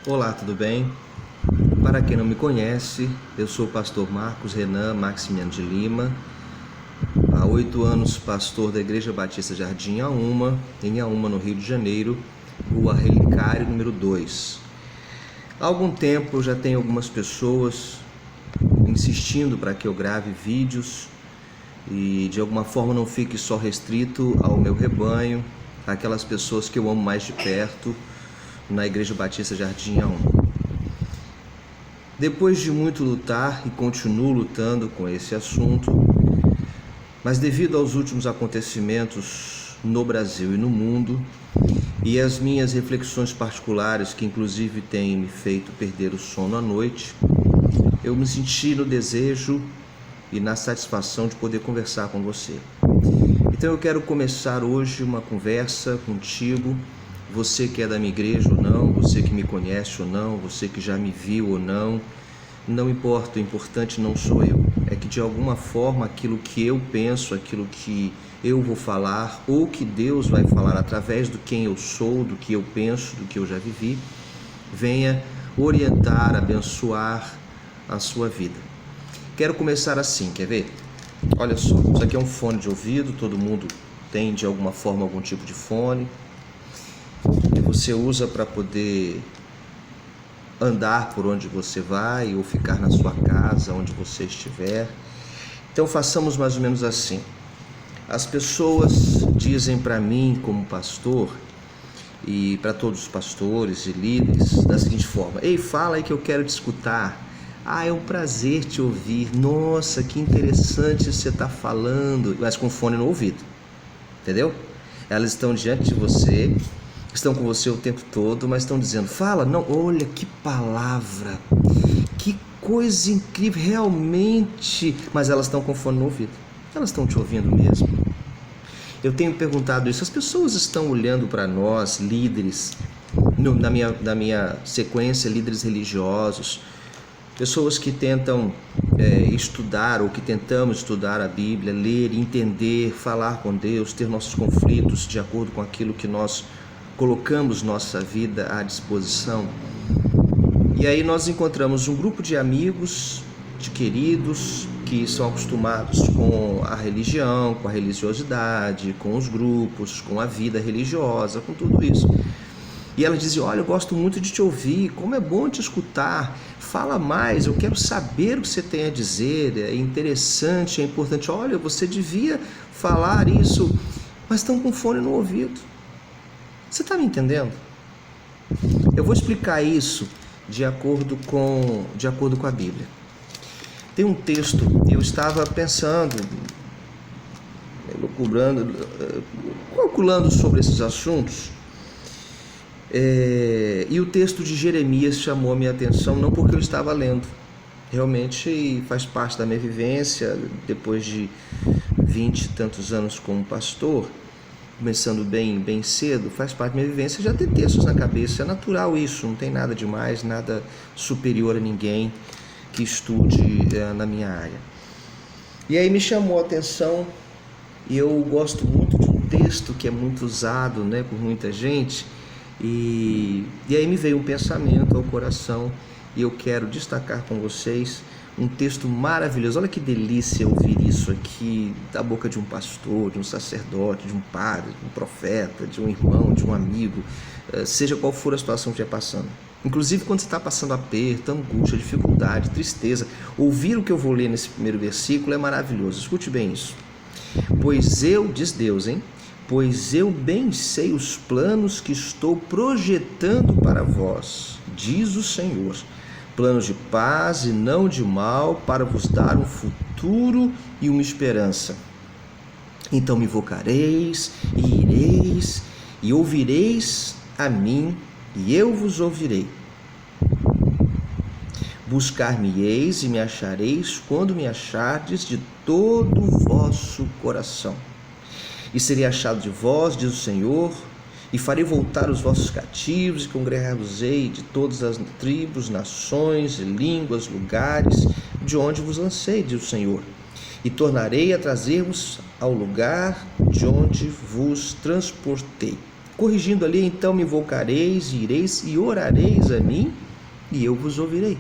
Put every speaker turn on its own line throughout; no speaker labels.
Olá, tudo bem? Para quem não me conhece, eu sou o pastor Marcos Renan Maximiano de Lima. Há 8 anos, pastor da Igreja Batista Jardim Auma, em Auma, no Rio de Janeiro, Rua Relicário, número 2. Há algum tempo eu já tenho algumas pessoas insistindo para que eu grave vídeos e de alguma forma não fique só restrito ao meu rebanho, aquelas pessoas que eu amo mais de perto, na Igreja Batista Jardim Auma. Depois de muito lutar, e continuo lutando com esse assunto, mas devido aos últimos acontecimentos no Brasil e no mundo, e as minhas reflexões particulares, que inclusive têm me feito perder o sono à noite, eu me senti no desejo e na satisfação de poder conversar com você. Então eu quero começar hoje uma conversa contigo, você que é da minha igreja ou não, você que me conhece ou não, você que já me viu ou não, não importa, o importante não sou eu. É que de alguma forma aquilo que eu penso, aquilo que eu vou falar, ou que Deus vai falar através do quem eu sou, do que eu penso, do que eu já vivi, venha orientar, abençoar a sua vida. Quero começar assim, quer ver? Olha só, isso aqui é um fone de ouvido, todo mundo tem de alguma forma algum tipo de fone. E você usa para poder andar por onde você vai ou ficar na sua casa, onde você estiver. Então façamos mais ou menos assim. As pessoas dizem para mim como pastor e para todos os pastores e líderes da seguinte forma: ei, fala aí que eu quero te escutar. Ah, é um prazer te ouvir. Nossa, que interessante você está falando. Mas com fone no ouvido, entendeu? Elas estão diante de você, estão com você o tempo todo, mas estão dizendo: fala, não, olha que palavra, que coisa incrível, realmente. Mas elas estão com fone no ouvido, elas estão te ouvindo mesmo. Eu tenho perguntado isso, as pessoas estão olhando para nós, líderes, na minha sequência, líderes religiosos, pessoas que tentam estudar ou que tentamos estudar a Bíblia, ler, entender, falar com Deus, ter nossos conflitos de acordo com aquilo que nós colocamos nossa vida à disposição. E aí nós encontramos um grupo de amigos, de queridos, que são acostumados com a religião, com a religiosidade, com os grupos, com a vida religiosa, com tudo isso. E ela dizia: olha, eu gosto muito de te ouvir, como é bom te escutar, fala mais, eu quero saber o que você tem a dizer, é interessante, é importante, olha, você devia falar isso, mas estão com fone no ouvido. Você está me entendendo? Eu vou explicar isso de acordo com a Bíblia. Tem um texto, eu estava pensando, calculando sobre esses assuntos, e o texto de Jeremias chamou a minha atenção, não porque eu estava lendo, realmente faz parte da minha vivência, depois de 20 e tantos anos como pastor, começando bem cedo, faz parte da minha vivência já ter textos na cabeça, é natural isso, não tem nada demais, nada superior a ninguém que estude na minha área. E aí me chamou a atenção, e eu gosto muito de um texto que é muito usado, por muita gente, e aí me veio um pensamento ao coração, e eu quero destacar com vocês um texto maravilhoso. Olha que delícia ouvir isso aqui da boca de um pastor, de um sacerdote, de um padre, de um profeta, de um irmão, de um amigo, seja qual for a situação que estiver passando. Inclusive quando você está passando aperto, angústia, dificuldade, tristeza, ouvir o que eu vou ler nesse primeiro versículo é maravilhoso. Escute bem isso. Pois eu, diz Deus, pois eu bem sei os planos que estou projetando para vós, diz o Senhor, planos de paz e não de mal, para vos dar um futuro e uma esperança. Então me invocareis e ireis e ouvireis a mim, e eu vos ouvirei. Buscar-me-eis e me achareis quando me achardes de todo o vosso coração. E serei achado de vós, diz o Senhor, e farei voltar os vossos cativos, e congregar-vos-ei de todas as tribos, nações, línguas, lugares, de onde vos lancei, diz o Senhor. E tornarei a trazer-vos ao lugar de onde vos transportei. corrigindo ali: então me invocareis, ireis e orareis a mim, e eu vos ouvirei.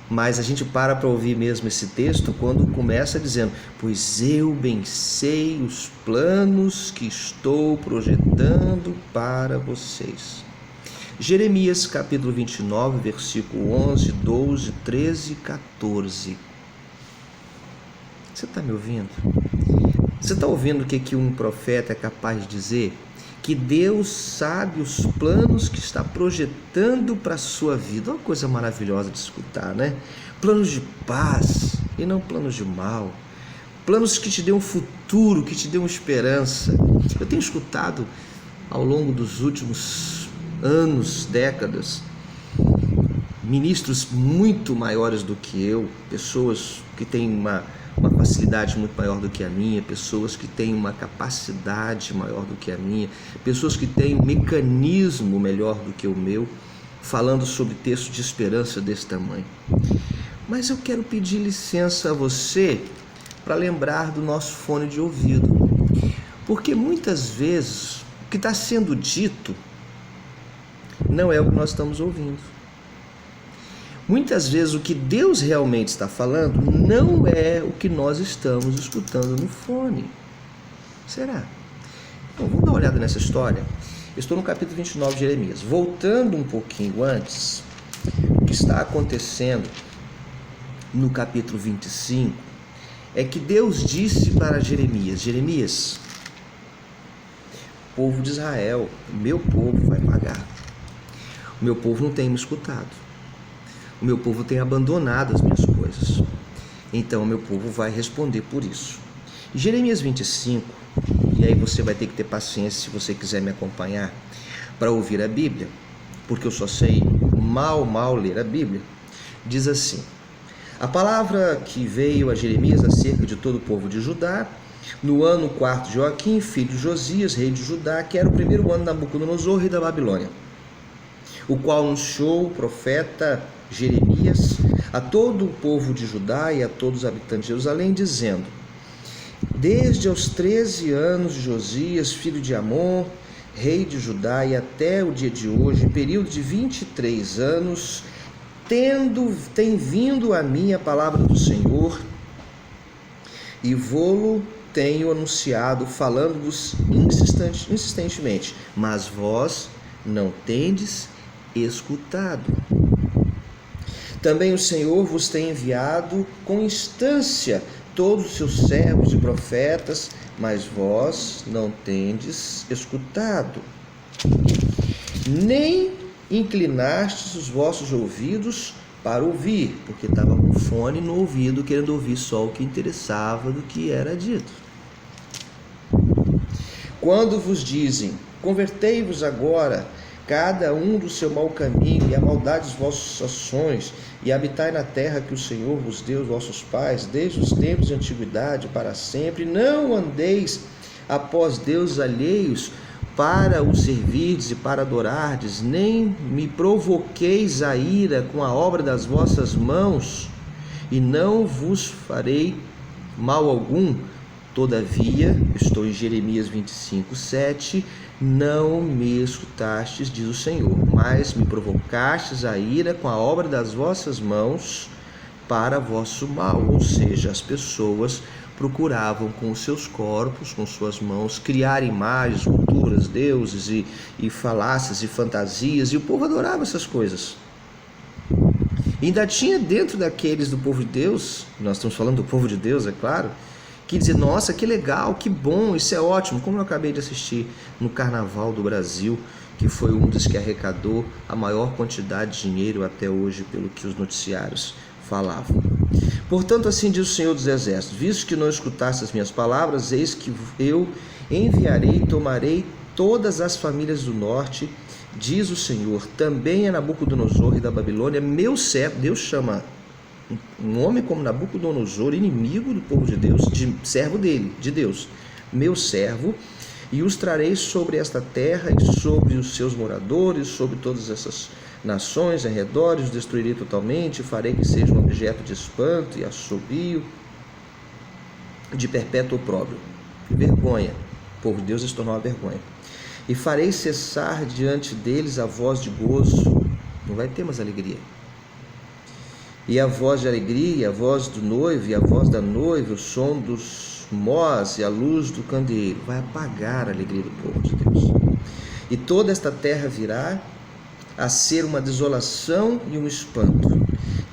Mas a gente para ouvir mesmo esse texto quando começa dizendo: pois eu bem sei os planos que estou projetando para vocês. Jeremias capítulo 29, versículo 11, 12, 13 e 14. Você está me ouvindo? Você está ouvindo o que um profeta é capaz de dizer? Que Deus sabe os planos que está projetando para a sua vida. Uma coisa maravilhosa de escutar, né? Planos de paz e não planos de mal. Planos que te dêem um futuro, que te dêem uma esperança. Eu tenho escutado ao longo dos últimos anos, décadas, ministros muito maiores do que eu, pessoas que têm uma facilidade muito maior do que a minha, pessoas que têm uma capacidade maior do que a minha, pessoas que têm um mecanismo melhor do que o meu, falando sobre textos de esperança desse tamanho. Mas eu quero pedir licença a você para lembrar do nosso fone de ouvido, porque muitas vezes o que está sendo dito não é o que nós estamos ouvindo. Muitas vezes o que Deus realmente está falando não é o que nós estamos escutando no fone. Será? Então, vamos dar uma olhada nessa história. Eu estou no capítulo 29 de Jeremias. Voltando um pouquinho antes, o que está acontecendo no capítulo 25 é que Deus disse para Jeremias: Jeremias, o povo de Israel, o meu povo vai pagar. O meu povo não tem me escutado. O meu povo tem abandonado as minhas coisas. Então o meu povo vai responder por isso. Jeremias 25, e aí você vai ter que ter paciência se você quiser me acompanhar para ouvir a Bíblia, porque eu só sei mal ler a Bíblia. Diz assim: a palavra que veio a Jeremias acerca de todo o povo de Judá, no ano 4 de Joaquim, filho de Josias, rei de Judá, que era o primeiro ano de Nabucodonosor, rei da Babilônia, o qual anunciou o profeta Jeremias a todo o povo de Judá e a todos os habitantes de Jerusalém, dizendo: desde os 13 anos de Josias, filho de Amon, rei de Judá, e até o dia de hoje, período de 23 anos, tem vindo a mim a palavra do Senhor, e vô-lo tenho anunciado, falando-vos insistentemente, mas vós não tendes escutado. Também o Senhor vos tem enviado com instância todos os seus servos e profetas, mas vós não tendes escutado, nem inclinastes os vossos ouvidos para ouvir, porque estava com fone no ouvido, querendo ouvir só o que interessava do que era dito. Quando vos dizem: convertei-vos agora, cada um do seu mau caminho e a maldade dos vossos ações, e habitai na terra que o Senhor vos deu, vossos pais, desde os tempos de antiguidade para sempre, não andeis após deuses alheios para os servirdes e para adorardes, nem me provoqueis a ira com a obra das vossas mãos, e não vos farei mal algum. Todavia, estou em Jeremias 25, 7, não me escutastes, diz o Senhor, mas me provocastes a ira com a obra das vossas mãos para vosso mal. Ou seja, as pessoas procuravam com os seus corpos, com suas mãos, criar imagens, culturas, deuses e falácias e fantasias, e o povo adorava essas coisas. E ainda tinha dentro daqueles do povo de Deus, nós estamos falando do povo de Deus, é claro, que dizia: nossa, que legal, que bom, isso é ótimo, como eu acabei de assistir no Carnaval do Brasil, que foi um dos que arrecadou a maior quantidade de dinheiro até hoje, pelo que os noticiários falavam. Portanto, assim diz o Senhor dos Exércitos: visto que não escutaste as minhas palavras, eis que eu enviarei e tomarei todas as famílias do norte, diz o Senhor, também a Nabucodonosor, rei da Babilônia, meu servo. Deus chama um homem como Nabucodonosor, inimigo do povo de Deus, de servo dele, de Deus, meu servo, e os trarei sobre esta terra e sobre os seus moradores, sobre todas essas nações em redor, os destruirei totalmente, farei que sejam um objeto de espanto e assobio, de perpétuo opróbrio. Vergonha. O povo de Deus se tornou uma vergonha. e farei cessar diante deles a voz de gozo. Não vai ter mais alegria. E a voz de alegria, a voz do noivo e a voz da noiva, o som dos mós e a luz do candeeiro, vai apagar a alegria do povo de Deus. E toda esta terra virá a ser uma desolação e um espanto.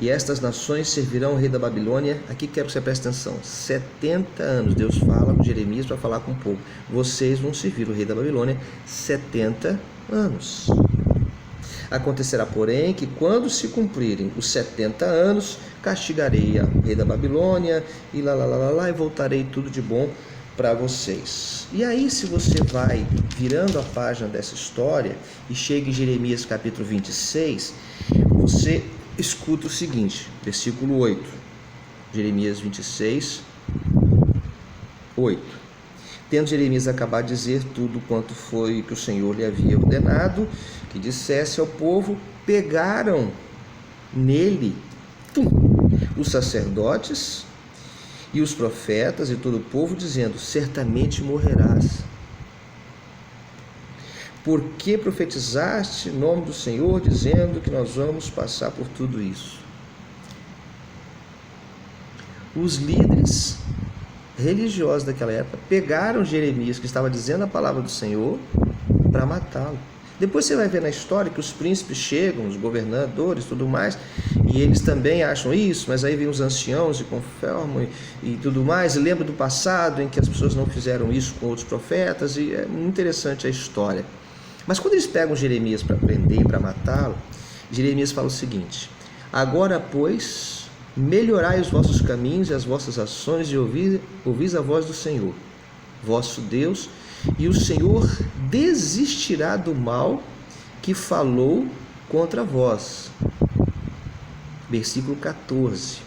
E estas nações servirão o rei da Babilônia. Aqui quero que você preste atenção. 70 anos Deus fala com Jeremias para falar com o povo. Vocês vão servir o rei da Babilônia 70 anos. Acontecerá, porém, que quando se cumprirem os 70 anos, castigarei o rei da Babilônia e e voltarei tudo de bom para vocês. E aí, se você vai virando a página dessa história e chega em Jeremias capítulo 26, você escuta o seguinte, versículo 8, Jeremias 26, 8. Tendo Jeremias acabado de dizer tudo quanto foi que o Senhor lhe havia ordenado que dissesse ao povo, pegaram nele os sacerdotes e os profetas e todo o povo, dizendo, certamente morrerás. Por que profetizaste em nome do Senhor, dizendo que nós vamos passar por tudo isso? Os líderes religiosos daquela época pegaram Jeremias, que estava dizendo a palavra do Senhor, para matá-lo. Depois você vai ver na história que os príncipes chegam, os governadores e tudo mais, e eles também acham isso, mas aí vem os anciãos e conformam e tudo mais, e lembra do passado em que as pessoas não fizeram isso com outros profetas, e é muito interessante a história. Mas quando eles pegam Jeremias para prender e para matá-lo, Jeremias fala o seguinte, agora, pois, melhorai os vossos caminhos e as vossas ações e ouvis a voz do Senhor, vosso Deus, e o Senhor desistirá do mal que falou contra vós. Versículo 14.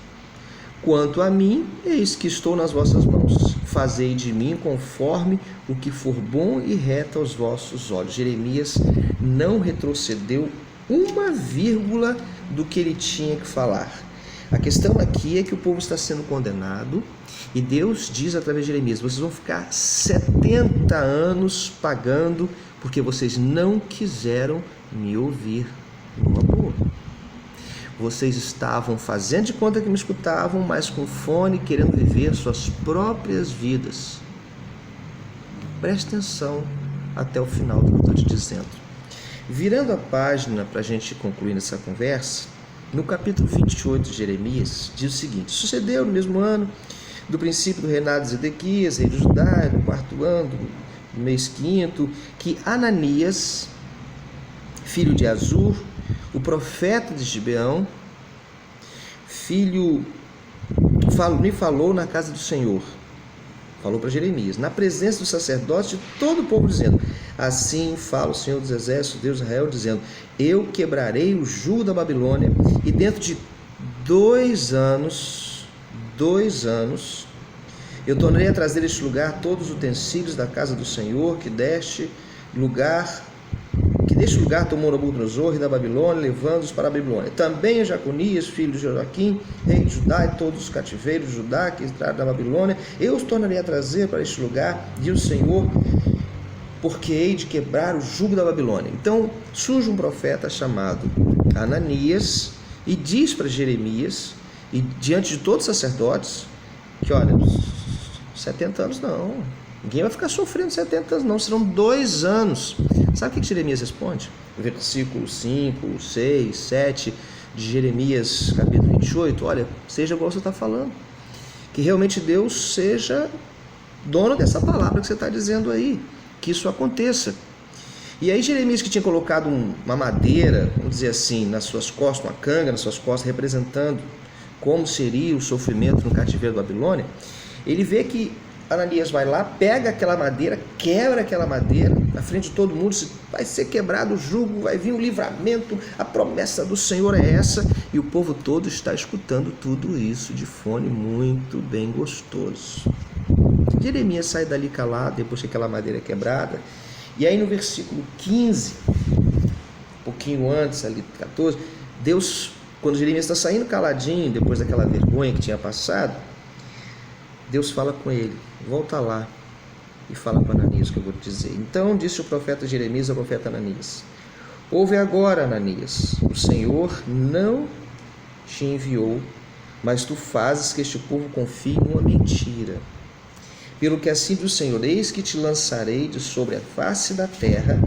Quanto a mim, eis que estou nas vossas mãos. Fazei de mim conforme o que for bom e reto aos vossos olhos. Jeremias não retrocedeu uma vírgula do que ele tinha que falar. A questão aqui é que o povo está sendo condenado e Deus diz através de Jeremias, vocês vão ficar 70 anos pagando porque vocês não quiseram me ouvir numa boa. Vocês estavam fazendo de conta que me escutavam, mas com fone, querendo viver suas próprias vidas. Preste atenção até o final do que eu estou te dizendo. Virando a página para a gente concluir essa conversa, no capítulo 28 de Jeremias, diz o seguinte, sucedeu no mesmo ano, do princípio do reinado de Zedequias, rei de Judá, no 4º ano, do mês 5º, que Ananias, filho de Azur, o profeta de Gibeão, me falou na casa do Senhor, falou para Jeremias, na presença dos sacerdotes de todo o povo, dizendo, assim fala o Senhor dos Exércitos, Deus de Israel, dizendo, eu quebrarei o jugo da Babilônia, e dentro de 2 anos, eu tornarei a trazer a este lugar todos os utensílios da casa do Senhor, que deste lugar tomou Nabucodonosor, rei da Babilônia, levando-os para a Babilônia. Também Jeconias, filho de Joaquim, rei de Judá, e todos os cativeiros de Judá que entraram da Babilônia, eu os tornarei a trazer para este lugar, diz o Senhor, porque hei de quebrar o jugo da Babilônia. Então surge um profeta chamado Ananias e diz para Jeremias, e diante de todos os sacerdotes, que olha, 70 anos não, ninguém vai ficar sofrendo 70 anos não, serão 2 anos. Sabe o que Jeremias responde? Versículo 5, 6, 7 de Jeremias capítulo 28, olha, seja igual você está falando, que realmente Deus seja dono dessa palavra que você está dizendo aí, que isso aconteça. E aí Jeremias, que tinha colocado uma madeira, vamos dizer assim, nas suas costas, uma canga nas suas costas, representando como seria o sofrimento no cativeiro da Babilônia, ele vê que Ananias vai lá, pega aquela madeira, quebra aquela madeira na frente de todo mundo, vai ser quebrado o jugo, vai vir o livramento, a promessa do Senhor é essa, e o povo todo está escutando tudo isso de fone muito bem gostoso. Jeremias sai dali calado, depois que aquela madeira é quebrada, e aí no versículo 15, um pouquinho antes, ali 14, Deus, quando Jeremias está saindo caladinho, depois daquela vergonha que tinha passado, Deus fala com ele, volta lá e fala para Ananias isso que eu vou te dizer. Então disse o profeta Jeremias ao profeta Ananias: ouve agora, Ananias, o Senhor não te enviou, mas tu fazes que este povo confie numa mentira. Pelo que assim diz o Senhor: eis que te lançarei de sobre a face da terra,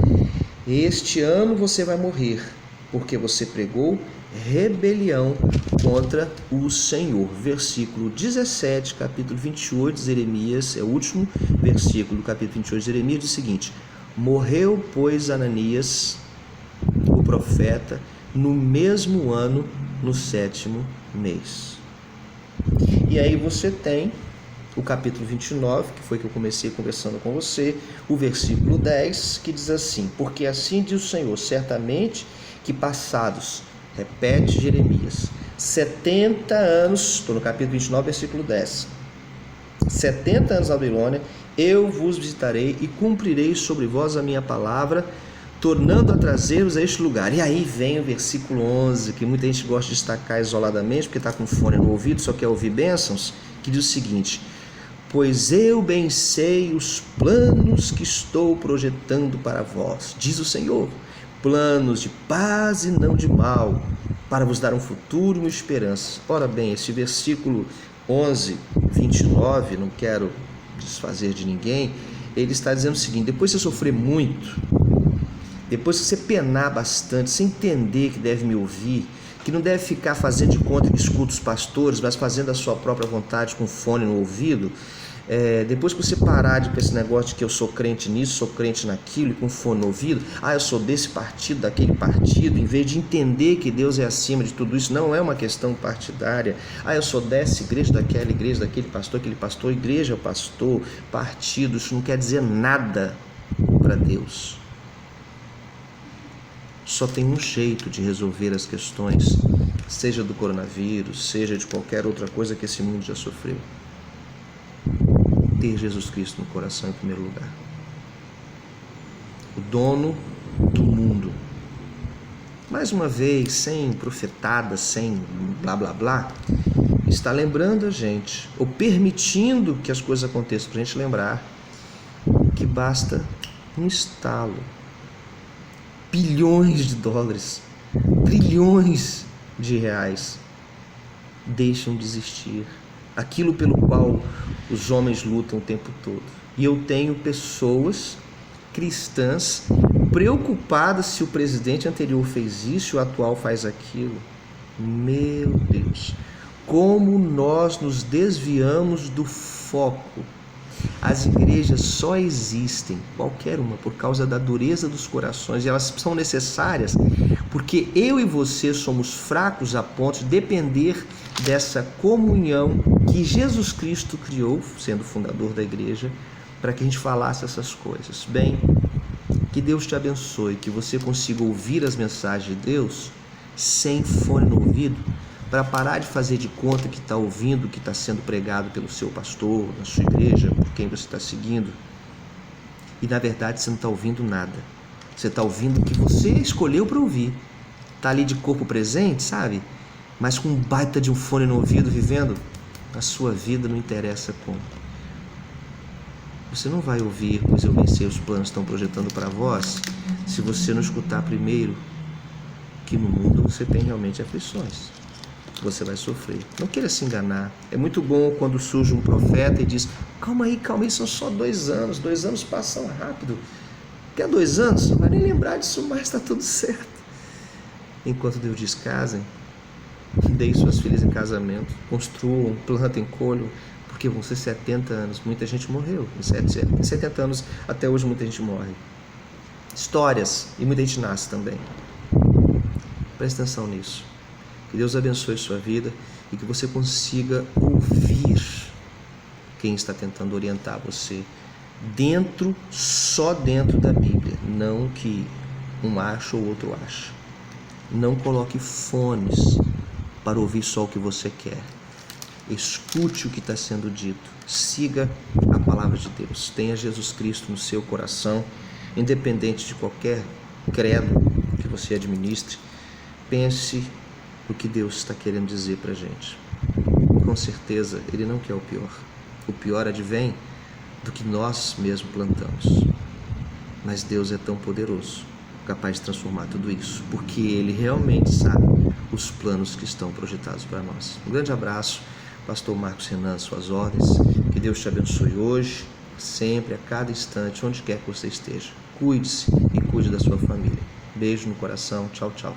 e este ano você vai morrer, porque você pregou rebelião contra o Senhor. Versículo 17, capítulo 28 de Jeremias, é o último versículo do capítulo 28 de Jeremias, diz o seguinte: morreu, pois, Ananias, o profeta, no mesmo ano, no 7º mês. E aí você tem o capítulo 29, que foi que eu comecei conversando com você, o versículo 10, que diz assim: porque assim diz o Senhor, certamente que passados, repete Jeremias, 70 anos, estou no capítulo 29, versículo 10, 70 anos na Babilônia, eu vos visitarei e cumprirei sobre vós a minha palavra, tornando a trazer-vos a este lugar. E aí vem o versículo 11, que muita gente gosta de destacar isoladamente, porque está com fone no ouvido, só quer ouvir bênçãos, que diz o seguinte: pois eu bem sei os planos que estou projetando para vós, diz o Senhor, planos de paz e não de mal, para vos dar um futuro e uma esperança. Ora bem, esse versículo 11, 29, não quero desfazer de ninguém, ele está dizendo o seguinte: depois de você sofrer muito, depois que você penar bastante, você entender que deve me ouvir, que não deve ficar fazendo de conta que escuta os pastores, mas fazendo a sua própria vontade com fone no ouvido, depois que você parar com esse negócio de que eu sou crente nisso, sou crente naquilo, e com fone no ouvido, eu sou desse partido, daquele partido, em vez de entender que Deus é acima de tudo isso, não é uma questão partidária, eu sou dessa igreja, daquele pastor, igreja, pastor, partido, isso não quer dizer nada para Deus. Só tem um jeito de resolver as questões, seja do coronavírus, seja de qualquer outra coisa que esse mundo já sofreu: ter Jesus Cristo no coração em primeiro lugar. O dono do mundo. Mais uma vez, sem profetada, sem blá blá blá, está lembrando a gente, ou permitindo que as coisas aconteçam, para a gente lembrar que basta um estalo. Bilhões de dólares, trilhões de reais deixam de existir, aquilo pelo qual os homens lutam o tempo todo. E eu tenho pessoas cristãs preocupadas se o presidente anterior fez isso e o atual faz aquilo. Meu Deus, como nós nos desviamos do foco. As igrejas só existem, qualquer uma, por causa da dureza dos corações, e elas são necessárias porque eu e você somos fracos a ponto de depender dessa comunhão que Jesus Cristo criou, sendo fundador da igreja, para que a gente falasse essas coisas. Bem, que Deus te abençoe, que você consiga ouvir as mensagens de Deus sem fone no ouvido, para parar de fazer de conta que está ouvindo o que está sendo pregado pelo seu pastor, na sua igreja, por quem você está seguindo. E na verdade você não está ouvindo nada. Você está ouvindo o que você escolheu para ouvir. Está ali de corpo presente, sabe? Mas com um baita de um fone no ouvido, vivendo a sua vida, não interessa como. Você não vai ouvir, pois eu bem sei os planos que estão projetando para vós, se você não escutar primeiro que no mundo você tem realmente aflições. Você vai sofrer. Não queira se enganar. É muito bom quando surge um profeta e diz: calma aí, são só 2 anos. 2 anos passam rápido. Quer 2 anos? Não vai nem lembrar disso mais, está tudo certo. Enquanto Deus diz: casem, deem suas filhas em casamento, construam, plantem, colham, porque vão ser 70 anos. Muita gente morreu em 70 anos, até hoje muita gente morre. Histórias, e muita gente nasce também. Preste atenção nisso. Que Deus abençoe sua vida e que você consiga ouvir quem está tentando orientar você só dentro da Bíblia, não que um acha ou outro acha. Não coloque fones para ouvir só o que você quer. Escute o que está sendo dito. Siga a palavra de Deus. Tenha Jesus Cristo no seu coração, independente de qualquer credo que você administre. Pense o que Deus está querendo dizer para a gente. Com certeza, Ele não quer o pior. O pior advém do que nós mesmos plantamos. Mas Deus é tão poderoso, capaz de transformar tudo isso, porque Ele realmente sabe os planos que estão projetados para nós. Um grande abraço, Pastor Marcos Renan, suas ordens. Que Deus te abençoe hoje, sempre, a cada instante, onde quer que você esteja. Cuide-se e cuide da sua família. Beijo no coração. Tchau, tchau.